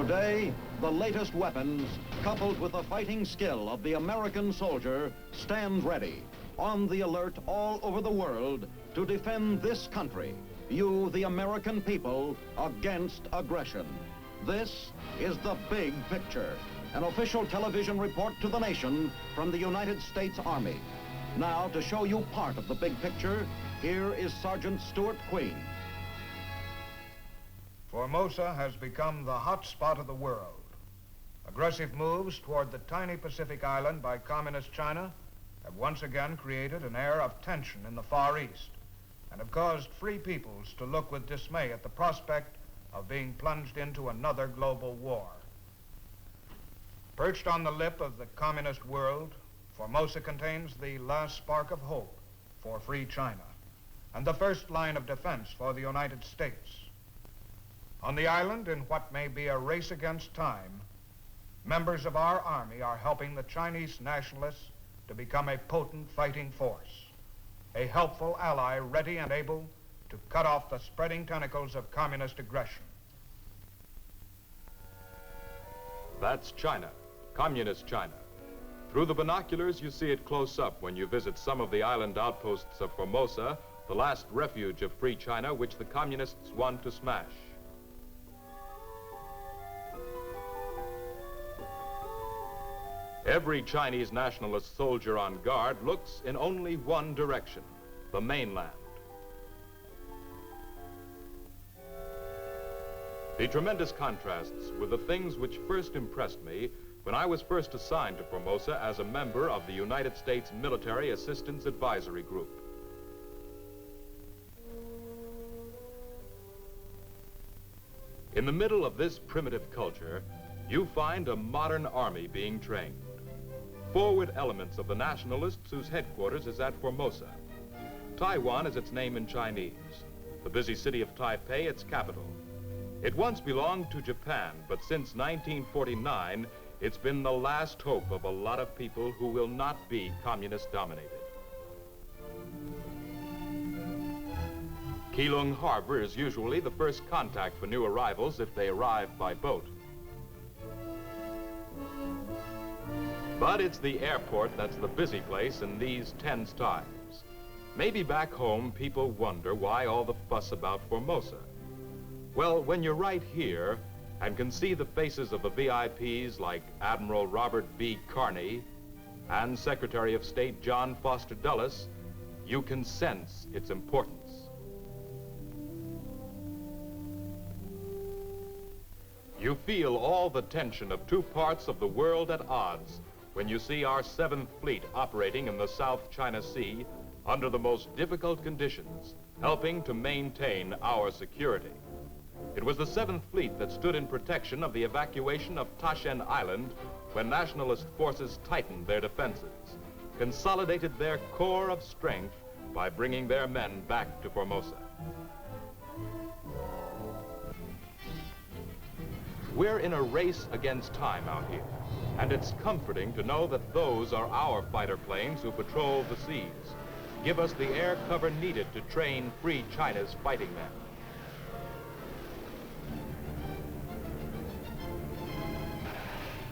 Today, the latest weapons, coupled with the fighting skill of the American soldier, stand ready, on the alert all over the world to defend this country, you, the American people, against aggression. This is The Big Picture, an official television report to the nation from the United States Army. Now, to show you part of the big picture, here is Sergeant Stuart Queen. Formosa has become the hot spot of the world. Aggressive moves toward the tiny Pacific island by Communist China have once again created an air of tension in the Far East and have caused free peoples to look with dismay at the prospect of being plunged into another global war. Perched on the lip of the communist world, Formosa contains the last spark of hope for free China and the first line of defense for the United States. On the island, in what may be a race against time, members of our army are helping the Chinese nationalists to become a potent fighting force, a helpful ally ready and able to cut off the spreading tentacles of communist aggression. That's China, communist China. Through the binoculars, you see it close up when you visit some of the island outposts of Formosa, the last refuge of free China which the communists want to smash. Every Chinese nationalist soldier on guard looks in only one direction, the mainland. The tremendous contrasts were the things which first impressed me when I was first assigned to Formosa as a member of the United States Military Assistance Advisory Group. In the middle of this primitive culture, you find a modern army being trained. Forward elements of the Nationalists whose headquarters is at Formosa. Taiwan is its name in Chinese. The busy city of Taipei, its capital. It once belonged to Japan, but since 1949, it's been the last hope of a lot of people who will not be communist-dominated. Keelung Harbor is usually the first contact for new arrivals if they arrive by boat. But it's the airport that's the busy place in these tense times. Maybe back home, people wonder why all the fuss about Formosa. Well, when you're right here and can see the faces of the VIPs like Admiral Robert B. Carney and Secretary of State John Foster Dulles, you can sense its importance. You feel all the tension of two parts of the world at odds when you see our 7th Fleet operating in the South China Sea under the most difficult conditions, helping to maintain our security. It was the 7th Fleet that stood in protection of the evacuation of Tashen Island when nationalist forces tightened their defenses, consolidated their core of strength by bringing their men back to Formosa. We're in a race against time out here, and it's comforting to know that those are our fighter planes who patrol the seas, give us the air cover needed to train free China's fighting men.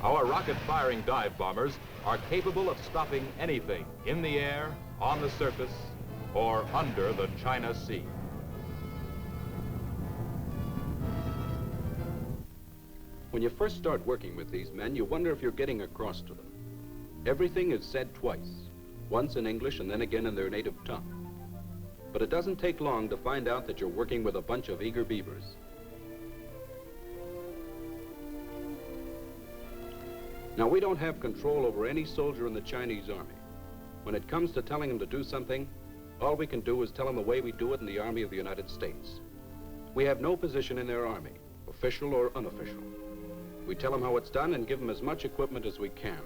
Our rocket-firing dive bombers are capable of stopping anything in the air, on the surface, or under the China Sea. When you first start working with these men, you wonder if you're getting across to them. Everything is said twice, once in English and then again in their native tongue. But it doesn't take long to find out that you're working with a bunch of eager beavers. Now, we don't have control over any soldier in the Chinese army. When it comes to telling them to do something, all we can do is tell them the way we do it in the Army of the United States. We have no position in their army, official or unofficial. We tell them how it's done and give them as much equipment as we can.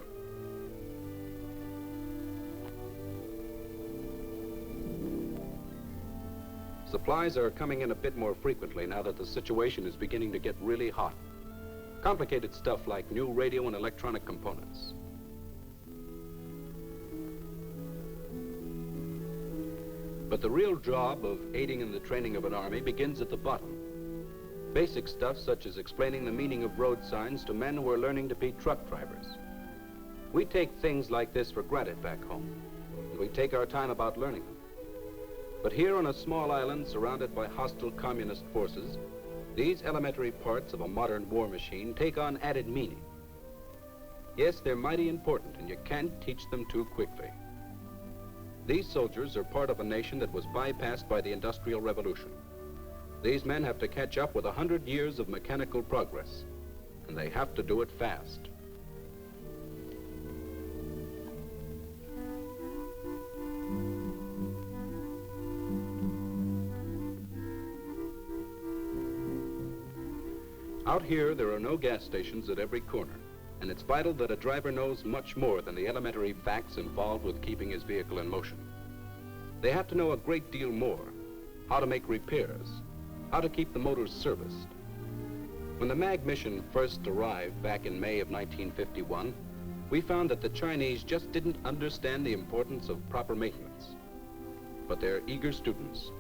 Supplies are coming in a bit more frequently now that the situation is beginning to get really hot. Complicated stuff like new radio and electronic components. But the real job of aiding in the training of an army begins at the bottom. Basic stuff such as explaining the meaning of road signs to men who are learning to be truck drivers. We take things like this for granted back home, and we take our time about learning them. But here on a small island surrounded by hostile communist forces, these elementary parts of a modern war machine take on added meaning. Yes, they're mighty important, and you can't teach them too quickly. These soldiers are part of a nation that was bypassed by the Industrial Revolution. These men have to catch up with 100 years of mechanical progress, and they have to do it fast. Out here, there are no gas stations at every corner, and it's vital that a driver knows much more than the elementary facts involved with keeping his vehicle in motion. They have to know a great deal more: how to make repairs, how to keep the motors serviced. When the MAG mission first arrived back in May of 1951, we found that the Chinese just didn't understand the importance of proper maintenance. But they're eager students.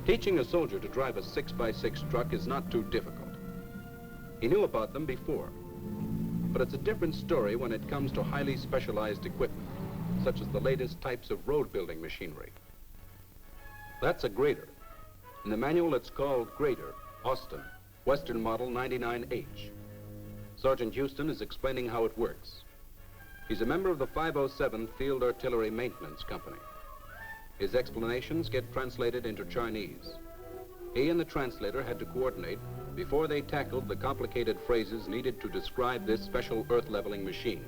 Teaching a soldier to drive a 6x6 truck is not too difficult. He knew about them before, but it's a different story when it comes to highly specialized equipment, such as the latest types of road building machinery. That's a grader. In the manual, it's called Grader, Austin, Western Model 99H. Sergeant Houston is explaining how it works. He's a member of the 507th Field Artillery Maintenance Company. His explanations get translated into Chinese. He and the translator had to coordinate before they tackled the complicated phrases needed to describe this special earth-leveling machine.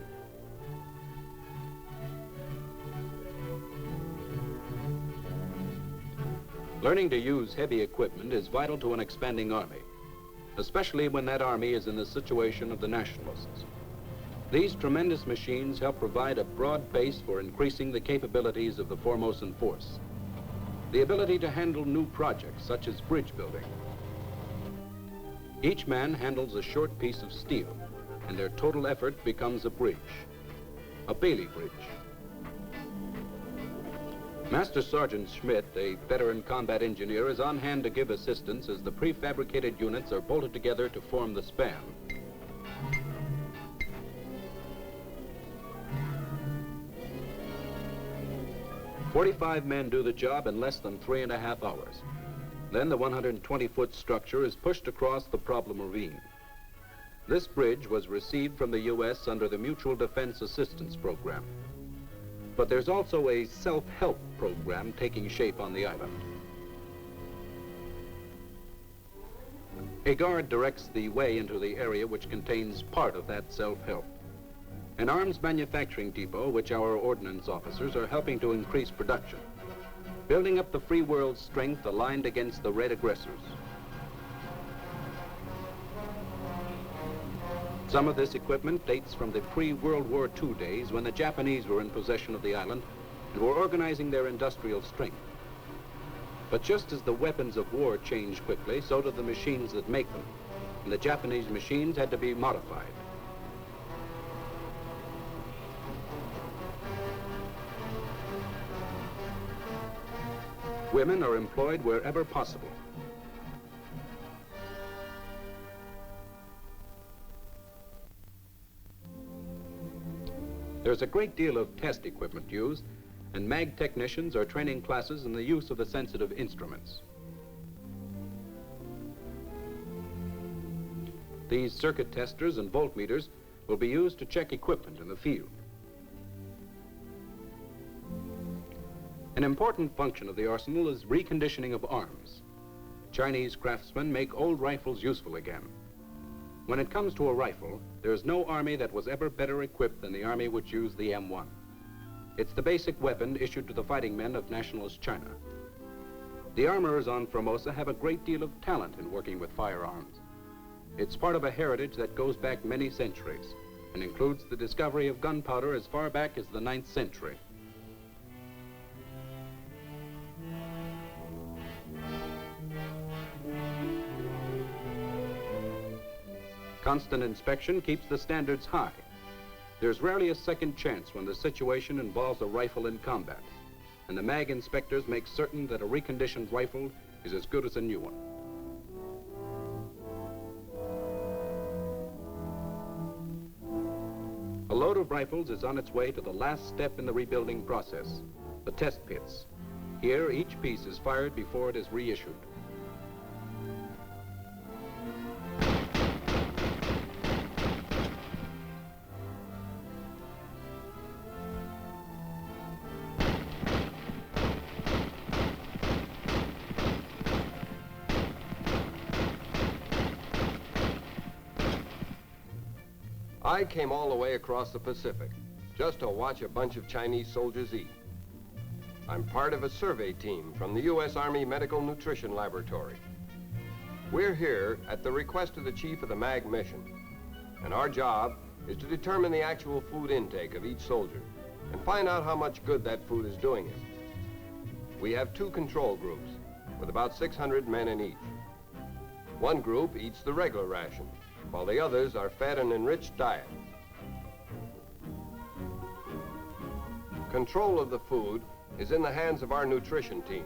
Learning to use heavy equipment is vital to an expanding army, especially when that army is in the situation of the Nationalists. These tremendous machines help provide a broad base for increasing the capabilities of the Formosan force. The ability to handle new projects, such as bridge building. Each man handles a short piece of steel, and their total effort becomes a bridge, a Bailey Bridge. Master Sergeant Schmidt, a veteran combat engineer, is on hand to give assistance as the prefabricated units are bolted together to form the span. "45 men do the job in less than 3.5 hours. Then the 120-foot structure is pushed across the problem ravine. This bridge was received from the U.S. under the Mutual Defense Assistance Program. But there's also a self-help program taking shape on the island. A guard directs the way into the area which contains part of that self-help. An arms manufacturing depot which our ordnance officers are helping to increase production, building up the free world's strength aligned against the red aggressors. Some of this equipment dates from the pre-World War II days when the Japanese were in possession of the island and were organizing their industrial strength. But just as the weapons of war change quickly, so do the machines that make them, and the Japanese machines had to be modified. Women are employed wherever possible. There's a great deal of test equipment used, and MAG technicians are training classes in the use of the sensitive instruments. These circuit testers and voltmeters will be used to check equipment in the field. An important function of the arsenal is reconditioning of arms. Chinese craftsmen make old rifles useful again. When it comes to a rifle, there's no army that was ever better equipped than the army which used the M1. It's the basic weapon issued to the fighting men of Nationalist China. The armorers on Formosa have a great deal of talent in working with firearms. It's part of a heritage that goes back many centuries and includes the discovery of gunpowder as far back as the 9th century. Constant inspection keeps the standards high. There's rarely a second chance when the situation involves a rifle in combat, and the MAG inspectors make certain that a reconditioned rifle is as good as a new one. of rifles is on its way to the last step in the rebuilding process, the test pits. Here, each piece is fired before it is reissued. I came all the way across the Pacific just to watch a bunch of Chinese soldiers eat. I'm part of a survey team from the U.S. Army Medical Nutrition Laboratory. We're here at the request of the chief of the MAG mission, and our job is to determine the actual food intake of each soldier and find out how much good that food is doing him. We have 2 control groups with about 600 men in each. One group eats the regular ration, while the others are fed an enriched diet. Control of the food is in the hands of our nutrition team,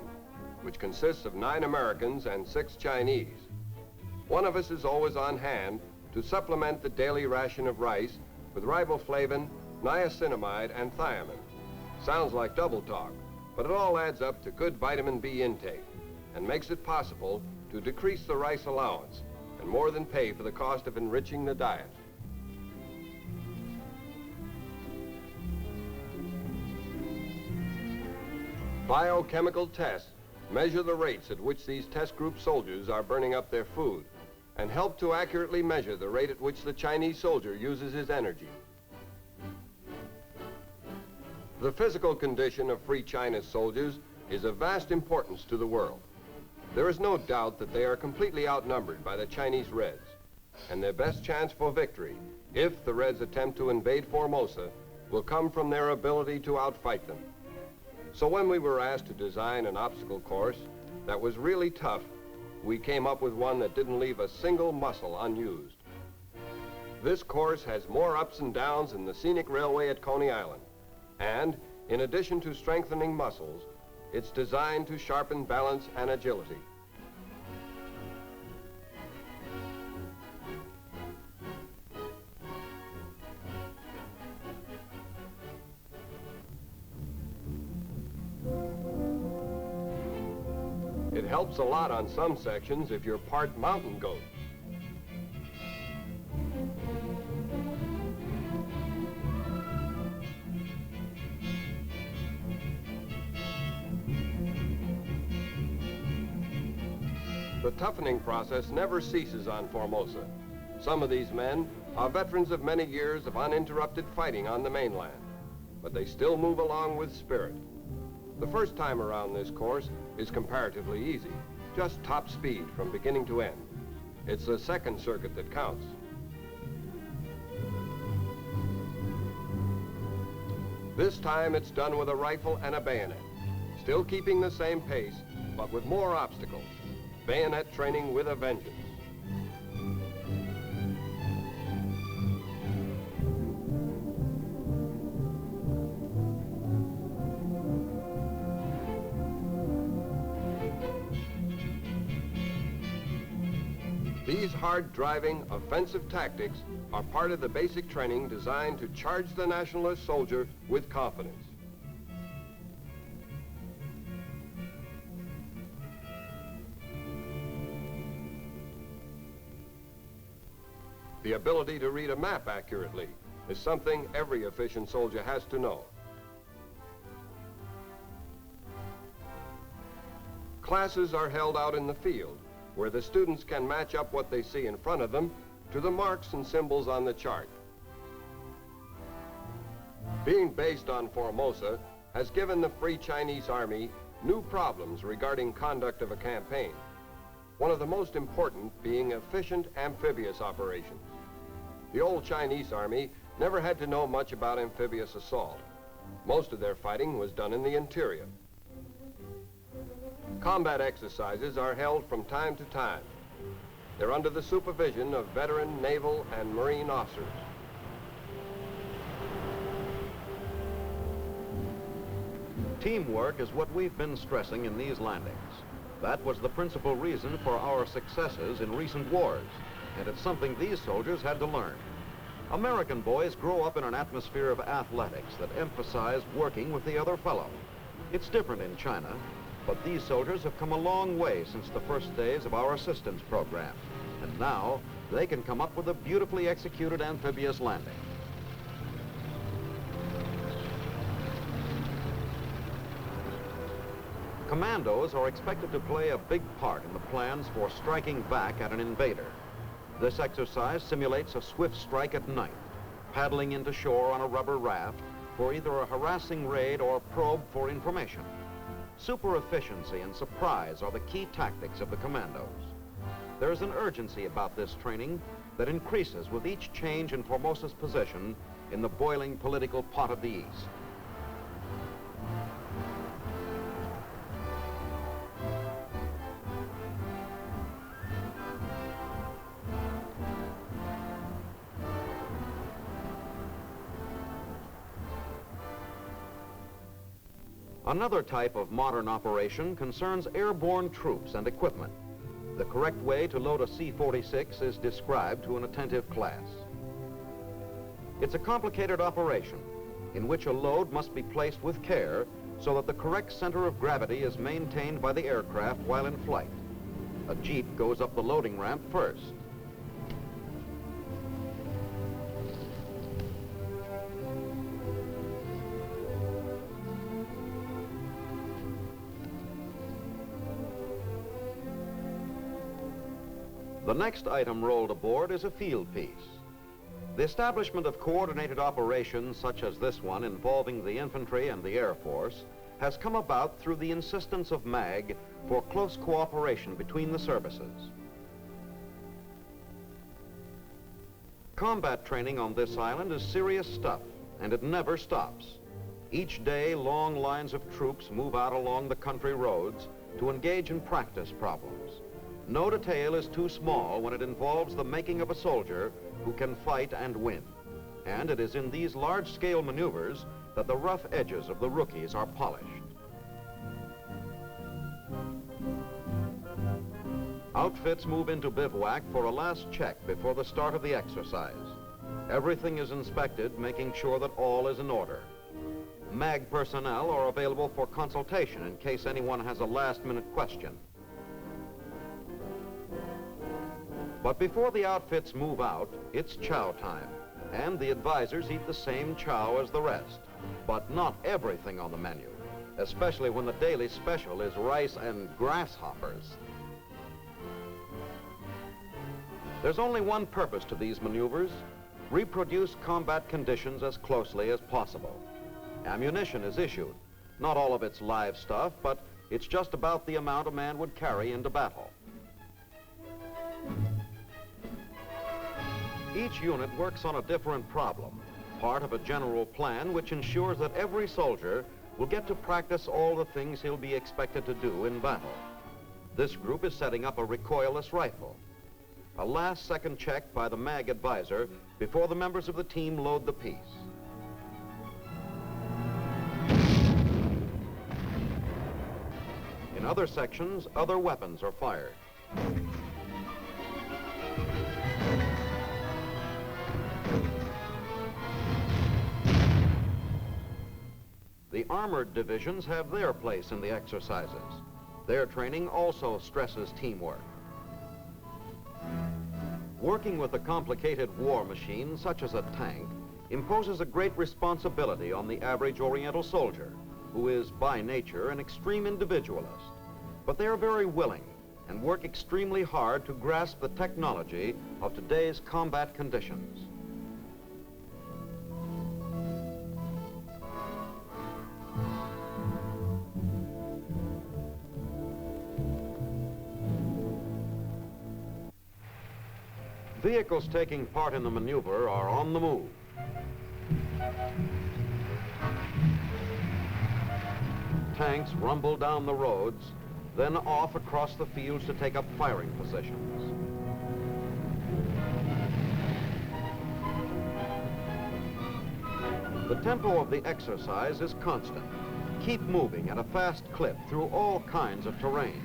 which consists of 9 Americans and 6 Chinese. One of us is always on hand to supplement the daily ration of rice with riboflavin, niacinamide, and thiamine. Sounds like double talk, but it all adds up to good vitamin B intake and makes it possible to decrease the rice allowance and more than pay for the cost of enriching the diet. Biochemical tests measure the rates at which these test group soldiers are burning up their food and help to accurately measure the rate at which the Chinese soldier uses his energy. The physical condition of Free China's soldiers is of vast importance to the world. There is no doubt that they are completely outnumbered by the Chinese Reds, and their best chance for victory, if the Reds attempt to invade Formosa, will come from their ability to outfight them. So when we were asked to design an obstacle course that was really tough, we came up with one that didn't leave a single muscle unused. This course has more ups and downs than the scenic railway at Coney Island, and in addition to strengthening muscles, it's designed to sharpen balance and agility. It helps a lot on some sections if you're part mountain goat. The toughening process never ceases on Formosa. Some of these men are veterans of many years of uninterrupted fighting on the mainland, but they still move along with spirit. The first time around this course is comparatively easy, just top speed from beginning to end. It's the second circuit that counts. This time it's done with a rifle and a bayonet, still keeping the same pace, but with more obstacles. Bayonet training with a vengeance. These hard-driving, offensive tactics are part of the basic training designed to charge the Nationalist soldier with confidence. The ability to read a map accurately is something every efficient soldier has to know. Classes are held out in the field, where the students can match up what they see in front of them to the marks and symbols on the chart. Being based on Formosa has given the Free Chinese Army new problems regarding conduct of a campaign, one of the most important being efficient amphibious operations. The old Chinese Army never had to know much about amphibious assault. Most of their fighting was done in the interior. Combat exercises are held from time to time. They're under the supervision of veteran naval and marine officers. Teamwork is what we've been stressing in these landings. That was the principal reason for our successes in recent wars, and it's something these soldiers had to learn. American boys grow up in an atmosphere of athletics that emphasize working with the other fellow. It's different in China, but these soldiers have come a long way since the first days of our assistance program. And now, they can come up with a beautifully executed amphibious landing. Commandos are expected to play a big part in the plans for striking back at an invader. This exercise simulates a swift strike at night, paddling into shore on a rubber raft for either a harassing raid or probe for information. Super efficiency and surprise are the key tactics of the commandos. There's an urgency about this training that increases with each change in Formosa's position in the boiling political pot of the East. Another type of modern operation concerns airborne troops and equipment. The correct way to load a C-46 is described to an attentive class. It's a complicated operation in which a load must be placed with care so that the correct center of gravity is maintained by the aircraft while in flight. A jeep goes up the loading ramp first. The next item rolled aboard is a field piece. The establishment of coordinated operations such as this one involving the infantry and the Air Force has come about through the insistence of MAG for close cooperation between the services. Combat training on this island is serious stuff, and it never stops. Each day, long lines of troops move out along the country roads to engage in practice problems. No detail is too small when it involves the making of a soldier who can fight and win. And it is in these large-scale maneuvers that the rough edges of the rookies are polished. Outfits move into bivouac for a last check before the start of the exercise. Everything is inspected, making sure that all is in order. MAG personnel are available for consultation in case anyone has a last-minute question. But before the outfits move out, it's chow time, and the advisors eat the same chow as the rest, but not everything on the menu, especially when the daily special is rice and grasshoppers. There's only one purpose to these maneuvers: reproduce combat conditions as closely as possible. Ammunition is issued, not all of it's live stuff, but it's just about the amount a man would carry into battle. Each unit works on a different problem, part of a general plan which ensures that every soldier will get to practice all the things he'll be expected to do in battle. This group is setting up a recoilless rifle. A last-second check by the MAG advisor before the members of the team load the piece. In other sections, other weapons are fired. The armored divisions have their place in the exercises. Their training also stresses teamwork. Working with a complicated war machine, such as a tank, imposes a great responsibility on the average Oriental soldier, who is by nature an extreme individualist. But they are very willing and work extremely hard to grasp the technology of today's combat conditions. Vehicles taking part in the maneuver are on the move. Tanks rumble down the roads, then off across the fields to take up firing positions. The tempo of the exercise is constant. Keep moving at a fast clip through all kinds of terrain.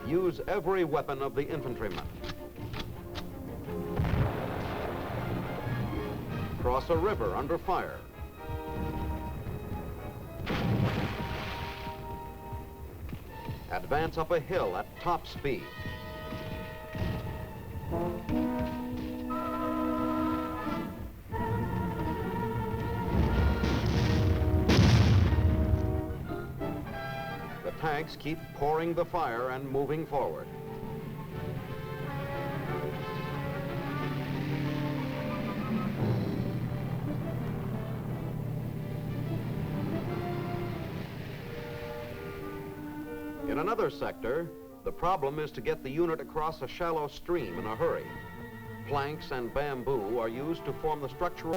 Use every weapon of the infantryman. Cross a river under fire. Advance up a hill at top speed. The tanks keep pouring the fire and moving forward. In another sector, the problem is to get the unit across a shallow stream in a hurry. Planks and bamboo are used to form the structural